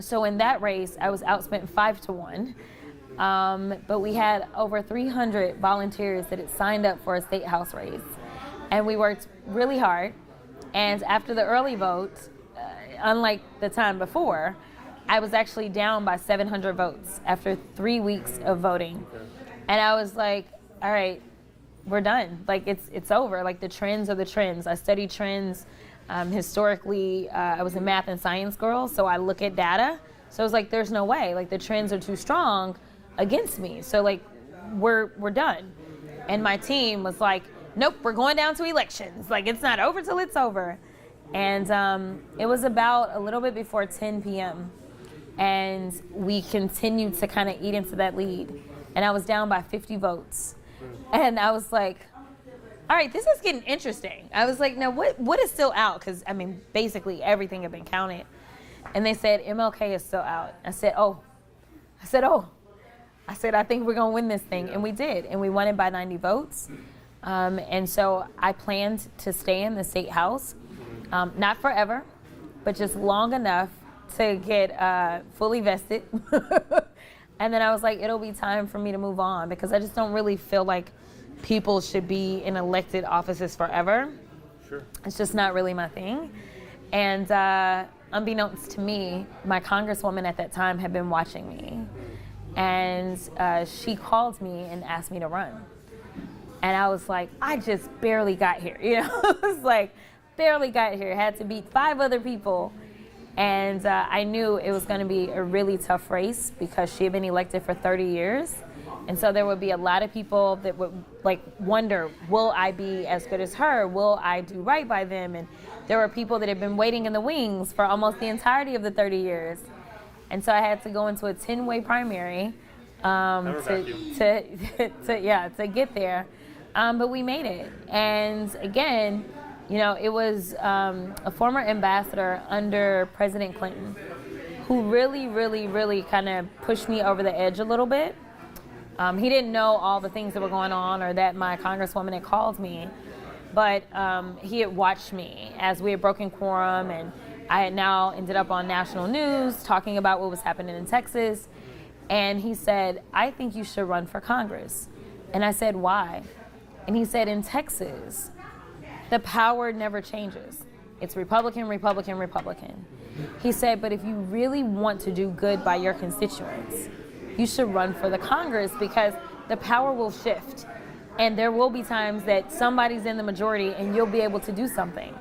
So in that race, I was outspent 5-1. But we had over 300 volunteers that had signed up for a state house race. And we worked really hard. And after the early vote, unlike the time before, I was actually down by 700 votes after 3 weeks of voting. And I was like, all right, we're done. Like, it's over. Like, the trends are the trends. I study trends. Historically, I was a math and science girl, so I look at data. So I was like, there's no way. Like, the trends are too strong against me. So, like, we're done. And my team was like, nope, we're going down to elections. Like, it's not over till it's over. And it was about a little bit before 10 p.m. And we continued to kind of eat into that lead. And I was down by 50 votes. And I was like, all right, this is getting interesting. I was like, now what is still out? Because, I mean, basically everything had been counted. And they said, MLK is still out. I said, I think we're going to win this thing. And we did. And we won it by 90 votes. And so I planned to stay in the state house, not forever, but just long enough to get fully vested. And then I was like, it'll be time for me to move on, because I just don't really feel like people should be in elected offices forever. Sure. It's just not really my thing. And unbeknownst to me, my congresswoman at that time had been watching me. And she called me and asked me to run. And I was like, I just barely got here. You know, it was like, barely got here. Had to beat 5 other people. And I knew it was going to be a really tough race, because she had been elected for 30 years. And so there would be a lot of people that would like wonder, will I be as good as her? Will I do right by them? And there were people that had been waiting in the wings for almost the entirety of the 30 years. And so I had to go into a 10-way primary to get there. But we made it. And again, you know, it was a former ambassador under President Clinton who really, really, really kind of pushed me over the edge a little bit. He didn't know all the things that were going on, or that my congresswoman had called me, but he had watched me as we had broken quorum, and I had now ended up on national news talking about what was happening in Texas. And he said, I think you should run for Congress. And I said, why? And he said, in Texas, the power never changes. It's Republican, Republican, Republican. He said, but if you really want to do good by your constituents, you should run for the Congress, because the power will shift. And there will be times that somebody's in the majority and you'll be able to do something.